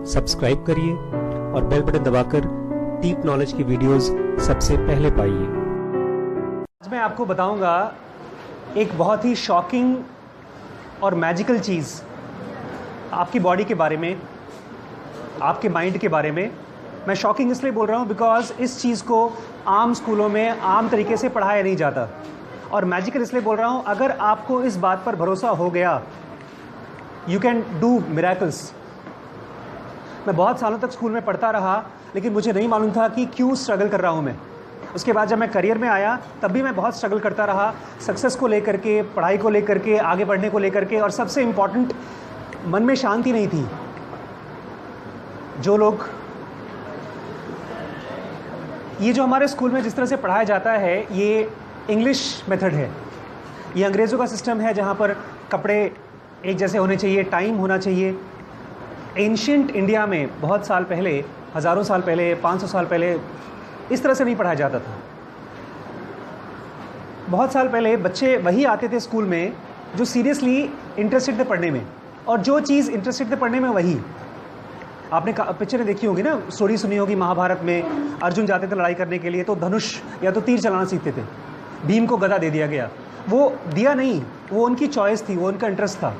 Subscribe करिए और bell button दबाकर डीप नॉलेज की वीडियोस सबसे पहले पाइए। आज मैं आपको बताऊंगा एक बहुत ही शॉकिंग और मैजिकल चीज़ आपकी बॉडी के बारे में, आपके माइंड के बारे में। मैं शॉकिंग इसलिए बोल रहा हूँ बिकॉज इस चीज़ को आम स्कूलों में आम तरीके से पढ़ाया नहीं जाता, और मैजिकल इसलिए बोल रहा हूँ अगर आपको इस बात पर भरोसा हो गया, यू कैन डू मिरेकल्स। मैं बहुत सालों तक स्कूल में पढ़ता रहा, लेकिन मुझे नहीं मालूम था कि क्यों स्ट्रगल कर रहा हूँ मैं। उसके बाद जब मैं करियर में आया तब भी मैं बहुत स्ट्रगल करता रहा, सक्सेस को लेकर के, पढ़ाई को लेकर के, आगे बढ़ने को लेकर के, और सबसे इम्पॉर्टेंट मन में शांति नहीं थी। जो लोग ये जो हमारे स्कूल में जिस तरह से पढ़ाया जाता है, ये इंग्लिश मेथड है, ये अंग्रेज़ों का सिस्टम है जहाँ पर कपड़े एक जैसे होने चाहिए, टाइम होना चाहिए। एंशिएंट इंडिया में बहुत साल पहले, हज़ारों साल पहले, 500 साल पहले इस तरह से नहीं पढ़ाया जाता था। बहुत साल पहले बच्चे वही आते थे स्कूल में जो सीरियसली इंटरेस्टेड थे पढ़ने में, और जो चीज़ इंटरेस्टेड थे पढ़ने में वही। आपने पिक्चरें देखी होगी ना, स्टोरी सुनी होगी महाभारत में, अर्जुन जाते थे लड़ाई करने के लिए तो धनुष या तो तीर चलाना सीखते थे, भीम को गदा दे दिया गया। वो दिया नहीं, वो उनकी चॉइस थी, वो उनका इंटरेस्ट था।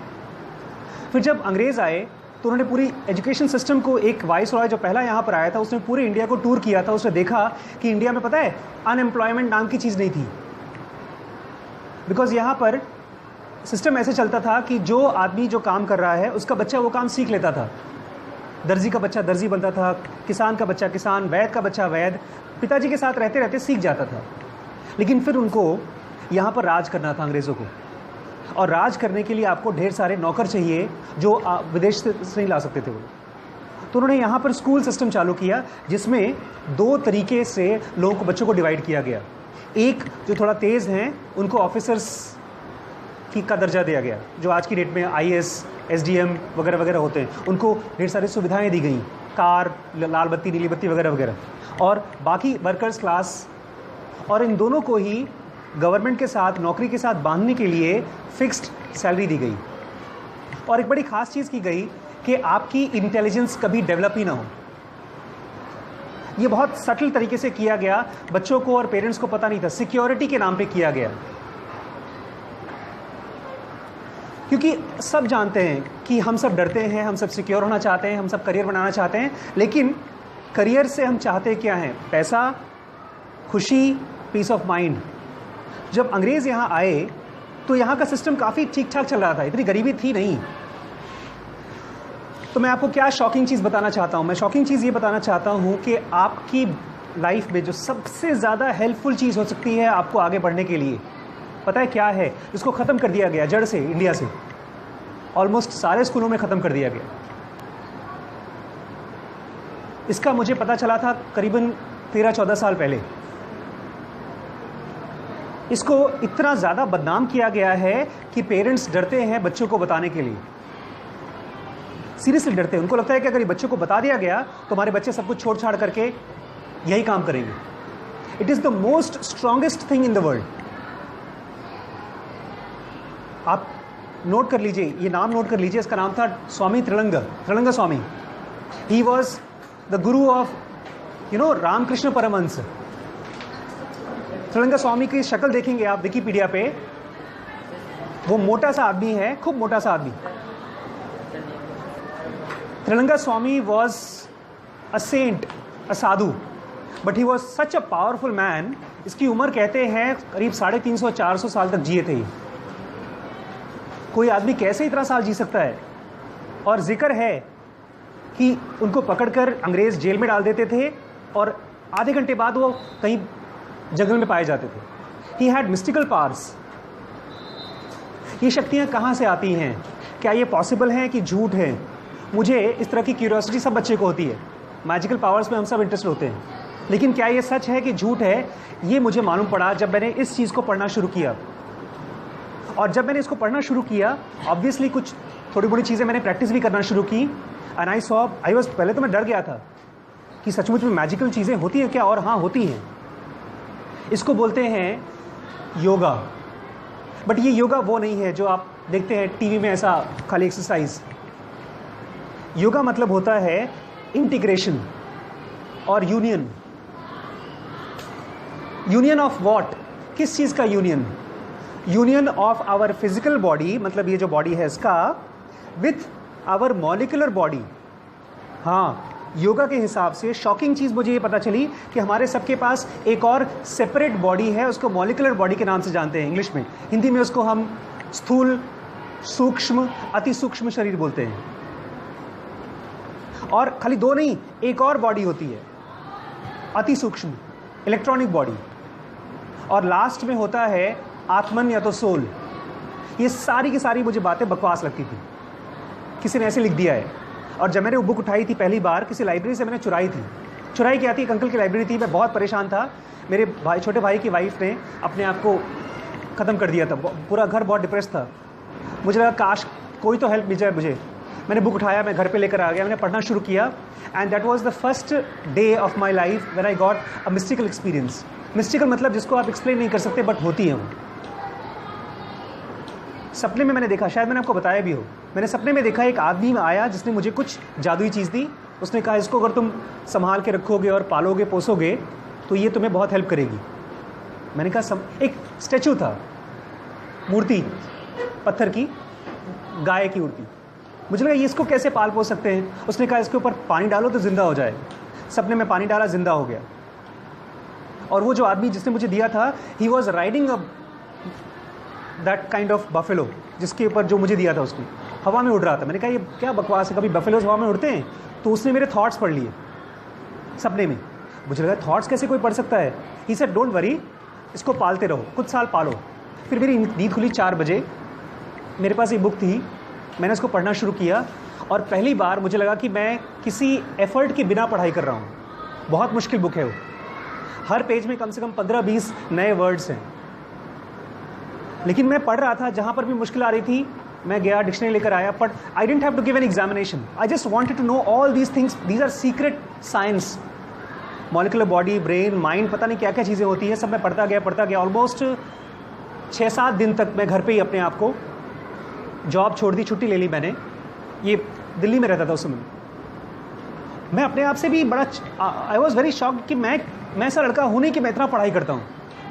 फिर जब अंग्रेज़ आए तो उन्होंने पूरी एजुकेशन सिस्टम को, एक वाइसरॉय जो पहला यहाँ पर आया था उसने पूरे इंडिया को टूर किया था। उसने देखा कि इंडिया में पता है अनएम्प्लॉयमेंट नाम की चीज़ नहीं थी, बिकॉज यहाँ पर सिस्टम ऐसे चलता था कि जो आदमी जो काम कर रहा है उसका बच्चा वो काम सीख लेता था। दर्जी का बच्चा दर्जी बनता था, किसान का बच्चा किसान, वैद का बच्चा वैद, पिताजी के साथ रहते रहते सीख जाता था। लेकिन फिर उनको यहाँ पर राज करना था अंग्रेज़ों को, और राज करने के लिए आपको ढेर सारे नौकर चाहिए जो विदेश से नहीं ला सकते थे वो। तो उन्होंने यहाँ पर स्कूल सिस्टम चालू किया जिसमें दो तरीके से लोगों को, बच्चों को डिवाइड किया गया। एक जो थोड़ा तेज़ हैं उनको ऑफिसर्स की का दर्जा दिया गया, जो आज की डेट में IAS, SDM वगैरह वगैरह होते हैं, उनको ढेर सारी सुविधाएँ दी गई, कार, लाल बत्ती, नीली बत्ती वगैरह वगैरह। और बाकी वर्कर्स क्लास, और इन दोनों को ही गवर्नमेंट के साथ, नौकरी के साथ बांधने के लिए फिक्स्ड सैलरी दी गई। और एक बड़ी ख़ास चीज़ की गई कि आपकी इंटेलिजेंस कभी डेवलप ही ना हो। ये बहुत सटल तरीके से किया गया, बच्चों को और पेरेंट्स को पता नहीं था, सिक्योरिटी के नाम पे किया गया। क्योंकि सब जानते हैं कि हम सब डरते हैं, हम सब सिक्योर होना चाहते हैं, हम सब करियर बनाना चाहते हैं, लेकिन करियर से हम चाहते क्या हैं? पैसा, खुशी, पीस ऑफ माइंड। जब अंग्रेज़ यहाँ आए तो यहाँ का सिस्टम काफ़ी ठीक ठाक चल रहा था, इतनी गरीबी थी नहीं। तो मैं आपको क्या शॉकिंग चीज़ बताना चाहता हूँ? मैं शॉकिंग चीज़ ये बताना चाहता हूँ कि आपकी लाइफ में जो सबसे ज़्यादा हेल्पफुल चीज़ हो सकती है आपको आगे बढ़ने के लिए, पता है क्या है? इसको ख़त्म कर दिया गया जड़ से, इंडिया से ऑलमोस्ट सारे स्कूलों में ख़त्म कर दिया गया। इसका मुझे पता चला था करीबन 13-14 साल पहले। इसको इतना ज़्यादा बदनाम किया गया है कि पेरेंट्स डरते हैं बच्चों को बताने के लिए, सीरियसली डरते हैं। उनको लगता है कि अगर ये बच्चों को बता दिया गया तो हमारे बच्चे सब कुछ छोड़ छाड़ करके यही काम करेंगे। It is the most strongest thing in the world. आप नोट कर लीजिए, ये नाम नोट कर लीजिए, इसका नाम था स्वामी त्रिरंगा स्वामी। He was the Guru of Ramakrishna Paramhans. त्रिरंगा स्वामी की शक्ल देखेंगे आप विकिपीडिया पे, वो मोटा सा आदमी है, खूब मोटा सा आदमी। Trailanga Swami was a saint, a sadhu, but he was such a powerful man. इसकी उम्र कहते हैं करीब 350-400 साल तक जिए थे। कोई आदमी कैसे इतना साल जी सकता है? और जिक्र है कि उनको पकड़कर अंग्रेज़ जेल में डाल देते थे और आधे घंटे बाद वो कहीं जंगल में पाए जाते थे। He had mystical powers. ये शक्तियाँ कहाँ से आती हैं? क्या ये पॉसिबल है कि झूठ है? मुझे इस तरह की क्यूरियोसिटी सब बच्चे को होती है। मैजिकल पावर्स में हम सब इंटरेस्ट होते हैं, लेकिन क्या ये सच है कि झूठ है? ये मुझे मालूम पड़ा जब मैंने इस चीज़ को पढ़ना शुरू किया। और जब मैंने इसको पढ़ना शुरू किया, ऑब्वियसली कुछ थोड़ी बड़ी चीज़ें मैंने प्रैक्टिस भी करना शुरू की। एंड आई वॉज, पहले तो मैं डर गया था कि सचमुच में मैजिकल चीज़ें होती हैं क्या? और हाँ, होती हैं। इसको बोलते हैं योगा। बट ये योगा वो नहीं है जो आप देखते हैं टीवी में, ऐसा खाली एक्सरसाइज। योगा मतलब होता है इंटीग्रेशन और यूनियन। Union of what? किस चीज का union? Union of our physical body, मतलब ये जो बॉडी है इसका, विथ आवर मॉलिकुलर बॉडी। हाँ, योगा के हिसाब से शॉकिंग चीज मुझे ये पता चली कि हमारे सबके पास एक और सेपरेट बॉडी है, उसको मॉलिकुलर बॉडी के नाम से जानते हैं इंग्लिश में। हिंदी में उसको हम स्थूल, सूक्ष्म, अति सूक्ष्म शरीर बोलते हैं। और खाली दो नहीं, एक और बॉडी होती है अति सूक्ष्म, इलेक्ट्रॉनिक बॉडी। और लास्ट में होता है आत्मन या तो सोल। ये सारी की सारी मुझे बातें बकवास लगती थी, किसी ने ऐसे लिख दिया है। और जब मैंने वो बुक उठाई थी पहली बार, किसी लाइब्रेरी से मैंने चुराई थी। चुराई क्या थी, एक अंकल की लाइब्रेरी थी, मैं बहुत परेशान था। मेरे भाई, छोटे भाई की वाइफ ने अपने आप को ख़त्म कर दिया था, पूरा घर बहुत डिप्रेस था। मुझे लगा काश कोई तो हेल्प मिल जाए मुझे। मैंने बुक उठाया, मैं घर पे लेकर आ गया, मैंने पढ़ना शुरू किया। And that was the first day of my life when I got a mystical experience. Mystical मतलब जिसको आप एक्सप्लेन नहीं कर सकते, बट होती है वो। सपने में मैंने देखा, शायद मैंने आपको बताया भी हो, मैंने सपने में देखा एक आदमी आया जिसने मुझे कुछ जादुई चीज़ दी। उसने कहा इसको अगर तुम संभाल के रखोगे और पालोगे पोसोगे तो ये तुम्हें बहुत हेल्प करेगी। मैंने कहा एक स्टैचू था, मूर्ति पत्थर की, गाय की मूर्ति। मुझे लगा ये इसको कैसे पाल पोस सकते हैं। उसने कहा इसके ऊपर पानी डालो तो जिंदा हो जाएगा। सपने में पानी डाला, जिंदा हो गया। और वो जो आदमी जिसने मुझे दिया था, he was riding a that kind of buffalo, जिसके ऊपर जो मुझे दिया था उसने हवा में उड़ रहा था। मैंने कहा ये क्या बकवास है, कभी बफेलोज हवा में उड़ते हैं? तो उसने मेरे थॉट्स पढ़ लिए सपने में। मुझे लगा थॉट्स कैसे कोई पढ़ सकता है। ही सेड डोंट वरी, इसको पालते रहो, कुछ साल पालो। फिर मेरी नींद खुली 4 बजे, मेरे पास एक बुक थी, मैंने उसको पढ़ना शुरू किया। और पहली बार मुझे लगा कि मैं किसी एफर्ट के बिना पढ़ाई कर रहा हूँ। बहुत मुश्किल बुक है वो, हर पेज में कम से कम 15-20 नए वर्ड्स हैं। लेकिन मैं पढ़ रहा था, जहाँ पर भी मुश्किल आ रही थी मैं गया, डिक्शनरी लेकर आया, but I didn't have to give an examination, I just wanted to know all these things. These are secret science, molecular body, brain, mind, पता नहीं क्या क्या चीज़ें होती हैं, सब मैं पढ़ता गया। ऑलमोस्ट 6-7 दिन तक मैं घर पे ही अपने आप को, जॉब छोड़ दी, छुट्टी ले ली मैंने। ये दिल्ली में रहता था उस समय। मैं अपने आप से भी बड़ा, आई वॉज वेरी शॉक्ड कि मैं ऐसा लड़का हूँ नहीं कि मैं इतना पढ़ाई करता हूँ।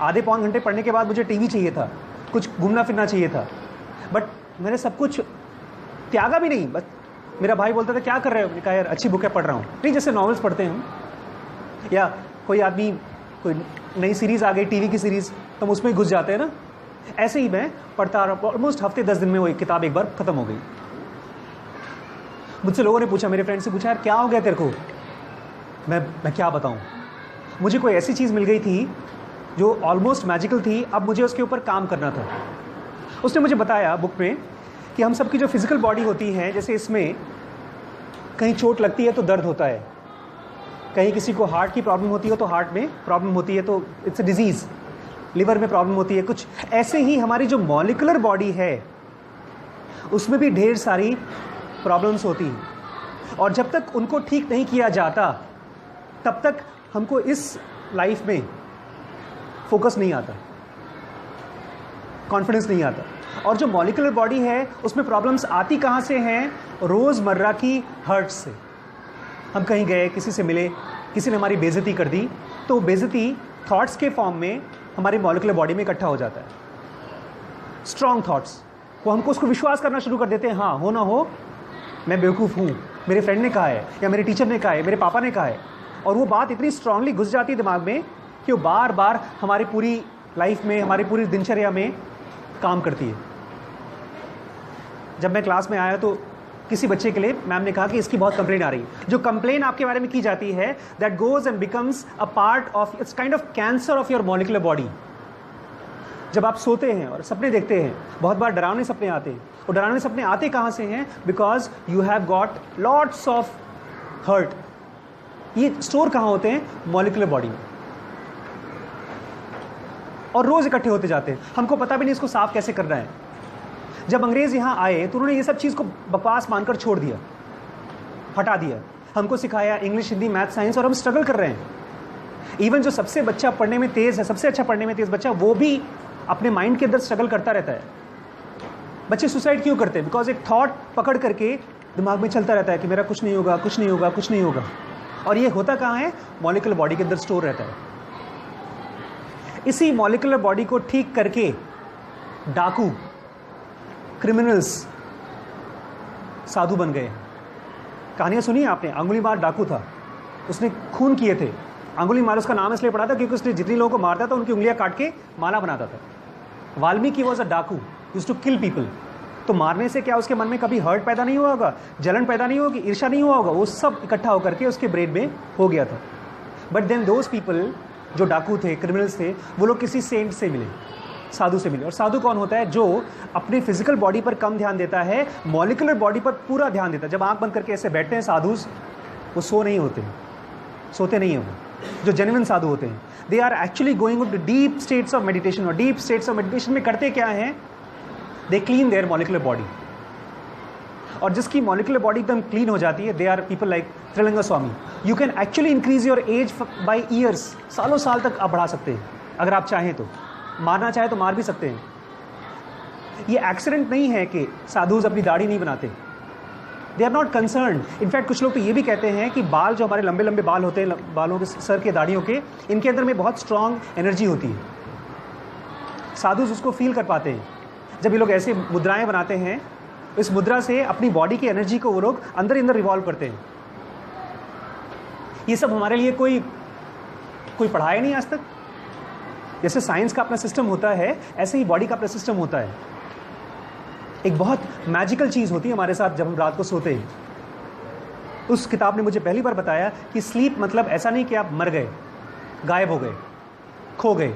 आधे पौन घंटे पढ़ने के बाद मुझे टीवी चाहिए था, कुछ घूमना फिरना चाहिए था, बट मैंने सब कुछ त्यागा भी नहीं। बस मेरा भाई बोलता था क्या कर रहे हो, मैंने कहा यार अच्छी बुक है, पढ़ रहा हूँ। नहीं, जैसे नॉवेल्स पढ़ते हैं हम, या कोई आदमी, कोई नई सीरीज़ आ गई टीवी की सीरीज़, तो हम उसमें घुस जाते हैं ना, ऐसे ही मैं पढ़ता रहा। ऑलमोस्ट हफ्ते 10 दिन में वो एक किताब एक बार ख़त्म हो गई। मुझसे लोगों ने पूछा, मेरे फ्रेंड से पूछा, यार क्या हो गया तेरे को? मैं क्या बताऊँ। मुझे कोई ऐसी चीज़ मिल गई थी जो ऑलमोस्ट मैजिकल थी, अब मुझे उसके ऊपर काम करना था। उसने मुझे बताया बुक में कि हम सबकी जो फिजिकल बॉडी होती है, जैसे इसमें कहीं चोट लगती है तो दर्द होता है, कहीं किसी को हार्ट की प्रॉब्लम होती है तो हार्ट में प्रॉब्लम होती है, तो इट्स अ डिजीज़। लिवर में प्रॉब्लम होती है कुछ। ऐसे ही हमारी जो मॉलिकुलर बॉडी है उसमें भी ढेर सारी प्रॉब्लम्स होती हैं, और जब तक उनको ठीक नहीं किया जाता तब तक हमको इस लाइफ में फोकस नहीं आता, कॉन्फिडेंस नहीं आता। और जो मॉलिकुलर बॉडी है उसमें प्रॉब्लम्स आती कहाँ से हैं? रोज़मर्रा की हर्ट से। हम कहीं गए, किसी से मिले, किसी ने हमारी बेइज्जती कर दी, तो बेइज्जती थॉट्स के फॉर्म में हमारी मॉलिकुलर बॉडी में इकट्ठा हो जाता है। स्ट्रॉन्ग थॉट्स, वो हमको उसको विश्वास करना शुरू कर देते हैं, हाँ हो ना हो मैं बेवकूफ़ हूँ, मेरे फ्रेंड ने कहा है, या मेरे टीचर ने कहा है, मेरे पापा ने कहा है। और वो बात इतनी स्ट्रांगली घुस जाती है दिमाग में कि वो बार बार हमारी पूरी लाइफ में, हमारी पूरी दिनचर्या में काम करती है। जब मैं क्लास में आया तो किसी बच्चे के लिए मैम ने कहा कि इसकी बहुत कंप्लेन आ रही है। जो कंप्लेन आपके बारे में की जाती है, that goes and becomes a part of, it's kind of cancer of your molecular body. जब आप सोते हैं और सपने देखते हैं, बहुत बार डरावने सपने आते हैं। और डरावने सपने आते कहाँ से हैं? Because you have got lots of hurt. ये स्टोर कहाँ होते हैं? मॉलिकुलर बॉडी में, और रोज इकट्ठे होते जाते हैं। हमको पता भी नहीं इसको साफ कैसे करना है। जब अंग्रेज यहाँ आए तो उन्होंने ये सब चीज़ को बकवास मानकर छोड़ दिया, हटा दिया। हमको सिखाया इंग्लिश, हिंदी, मैथ, साइंस, और हम स्ट्रगल कर रहे हैं। इवन जो सबसे बच्चा पढ़ने में तेज़ है, सबसे अच्छा पढ़ने में तेज़ बच्चा, वो भी अपने माइंड के अंदर स्ट्रगल करता रहता है। बच्चे सुसाइड क्यों करते हैं? बिकॉज एक थॉट पकड़ करके दिमाग में चलता रहता है कि मेरा कुछ नहीं होगा, कुछ नहीं होगा, कुछ नहीं होगा। और ये होता कहाँ है? मॉलिक्यूलर बॉडी के अंदर स्टोर रहता है। इसी मॉलिक्यूलर बॉडी को ठीक करके डाकू, क्रिमिनल्स साधु बन गए। कहानियां सुनी है आपने? अंगुलीमाल डाकू था, उसने खून किए थे। अंगुलीमाल उसका नाम इसलिए पड़ा था क्योंकि उसने जितनी लोगों को मारता था उनकी उंगलियां काट के माला बनाता था। वाल्मीकि वॉज अ डाकू, यूज्ड टू किल पीपल। तो मारने से क्या उसके मन में कभी हर्ट पैदा नहीं हुआ होगा, जलन पैदा नहीं होगी, ईर्ष्या नहीं हुआ होगा? वो सब इकट्ठा होकर के उसके ब्रेन में हो गया था। बट देन दोज पीपल जो डाकू थे, क्रिमिनल्स थे, वो लोग किसी सेंट से मिले, साधु से मिले। और साधु कौन होता है? जो अपनी फिजिकल बॉडी पर कम ध्यान देता है, मॉलिक्यूलर बॉडी पर पूरा ध्यान देता है। जब आंख बंद करके ऐसे बैठते हैं साधु, वो सो नहीं होते, सोते नहीं हैं वो। जो जेन्युइन साधु होते हैं, they are actually going to deep states of meditation. और डीप स्टेट्स ऑफ मेडिटेशन में करते क्या हैं? They clean their molecular body. और जिसकी मॉलिक्यूलर बॉडी एकदम क्लीन हो जाती है, they are people like Trailinga Swami. You can actually increase your age by years, सालों साल तक आप बढ़ा सकते हैं अगर आप चाहें तो। मारना चाहे तो मार भी सकते हैं। ये एक्सीडेंट नहीं है कि साधुज अपनी दाढ़ी नहीं बनाते, they are not concern. In fact कुछ लोग तो ये भी कहते हैं कि बाल, जो हमारे लंबे लंबे बाल होते हैं, बालों के, सर के, दाढ़ियों के, इनके अंदर में बहुत स्ट्रांग एनर्जी होती है। साधुज उसको फील कर पाते हैं। जब ये लोग ऐसे मुद्राएं बनाते हैं, इस मुद्रा से अपनी बॉडी की एनर्जी को वो लोग अंदर अंदर रिवॉल्व करते हैं। ये सब हमारे लिए कोई पढ़ाया नहीं आज तक। जैसे साइंस का अपना सिस्टम होता है, ऐसे ही बॉडी का अपना सिस्टम होता है। एक बहुत मैजिकल चीज़ होती है हमारे साथ जब हम रात को सोते हैं। उस किताब ने मुझे पहली बार बताया कि स्लीप मतलब ऐसा नहीं कि आप मर गए, गायब हो गए, खो गए।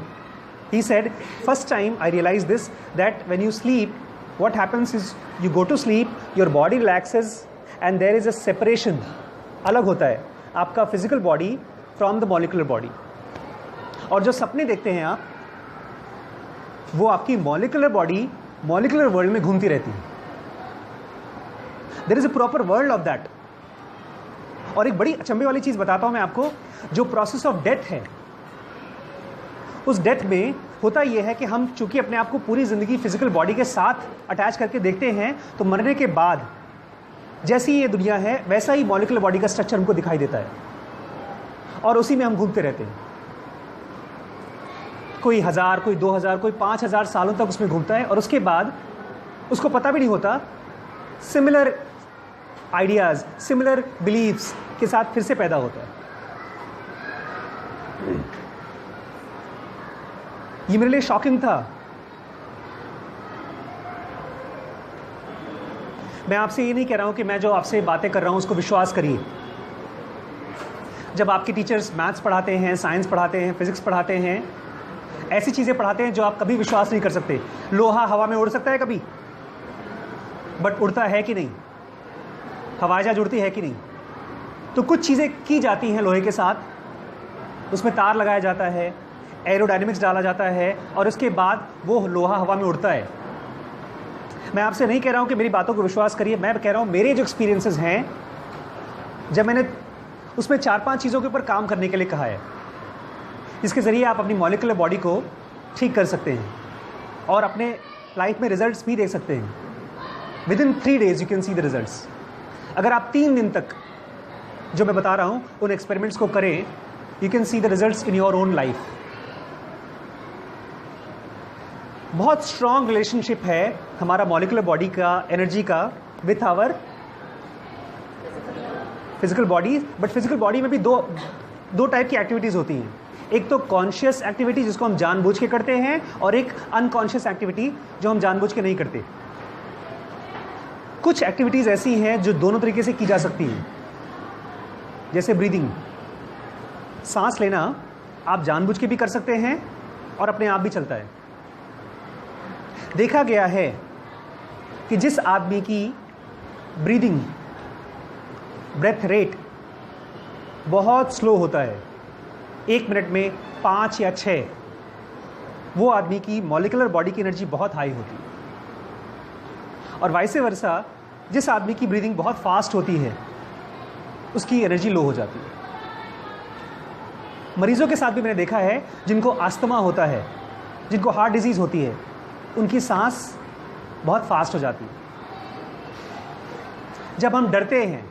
He said, first time I realized this, that when you sleep, what happens is you go to sleep, your body relaxes and there is a separation. अलग होता है आपका physical body from the molecular body. और जो सपने देखते हैं आप, वो आपकी molecular body, molecular world में घूमती रहती है। There is a proper world of that. और एक बड़ी अचंभे वाली चीज़ बताता हूँ मैं आपको, जो प्रोसेस ऑफ डेथ है, उस डेथ में होता यह है कि हम चूंकि अपने आप को पूरी ज़िंदगी फिजिकल बॉडी के साथ अटैच करके देखते हैं, तो मरने के बाद जैसी ये दुनिया है वैसा ही मॉलिक्यूलर बॉडी का स्ट्रक्चर हमको दिखाई देता है और उसी में हम घूमते रहते हैं। कोई 1000, कोई 2000, कोई 5000 सालों तक उसमें घूमता है और उसके बाद उसको पता भी नहीं होता, सिमिलर आइडियाज़, सिमिलर बिलीव्स के साथ फिर से पैदा होता है। ये मेरे लिए शॉकिंग था। मैं आपसे ये नहीं कह रहा हूं कि मैं जो आपसे बातें कर रहा हूं उसको विश्वास करिए। जब आपके टीचर्स मैथ्स पढ़ाते हैं, साइंस पढ़ाते हैं, फिजिक्स पढ़ाते हैं, ऐसी चीज़ें पढ़ाते हैं जो आप कभी विश्वास नहीं कर सकते। लोहा हवा में उड़ सकता है कभी, बट उड़ता है कि नहीं? हवाई जहाज उड़ती है कि नहीं? तो कुछ चीज़ें की जाती हैं लोहे के साथ, उसमें तार लगाया जाता है, एरोडायनेमिक्स डाला जाता है और उसके बाद वो लोहा हवा में उड़ता है। मैं आपसे नहीं कह रहा हूँ कि मेरी बातों को विश्वास करिए, मैं कह रहा हूँ मेरे जो एक्सपीरियंसेस हैं, जब मैंने उसमें 4-5 चीज़ों के ऊपर काम करने के लिए कहा है, जिसके ज़रिए आप अपनी मॉलिक्यूलर बॉडी को ठीक कर सकते हैं और अपने लाइफ में रिजल्ट्स भी देख सकते हैं। Within 3 days you can see the results. अगर आप 3 दिन तक जो मैं बता रहा हूँ उन एक्सपेरिमेंट्स को करें, you can see the results in your own life. बहुत स्ट्रॉन्ग रिलेशनशिप है हमारा मॉलिक्यूलर बॉडी का, एनर्जी का, with our physical body. But physical body में भी दो टाइप की एक्टिविटीज़ होती हैं। एक तो कॉन्शियस एक्टिविटी जिसको हम जानबूझ के करते हैं, और एक अनकॉन्शियस एक्टिविटी जो हम जानबूझ के नहीं करते। कुछ एक्टिविटीज़ ऐसी हैं जो दोनों तरीके से की जा सकती हैं, जैसे ब्रीदिंग, सांस लेना आप जानबूझ के भी कर सकते हैं और अपने आप भी चलता है। देखा गया है कि जिस आदमी की ब्रीदिंग, ब्रेथ रेट बहुत स्लो होता है, 1 मिनट में 5 या 6, वो आदमी की मॉलिक्यूलर बॉडी की एनर्जी बहुत हाई होती है। और वाइसे वर्सा, जिस आदमी की ब्रीदिंग बहुत फास्ट होती है उसकी एनर्जी लो हो जाती है। मरीजों के साथ भी मैंने देखा है, जिनको अस्थमा होता है, जिनको हार्ट डिजीज़ होती है, उनकी सांस बहुत फास्ट हो जाती है। जब हम डरते हैं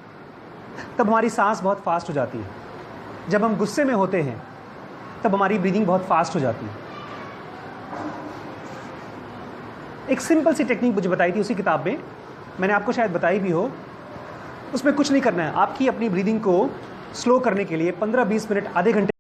तब हमारी सांस बहुत फास्ट हो जाती है, जब हम गुस्से में होते हैं तब हमारी ब्रीदिंग बहुत फास्ट हो जाती है। एक सिंपल सी टेक्निक मुझे बताई थी उसी किताब में, मैंने आपको शायद बताई भी हो। उसमें कुछ नहीं करना है, आपकी अपनी ब्रीदिंग को स्लो करने के लिए 15-20 मिनट, आधे घंटे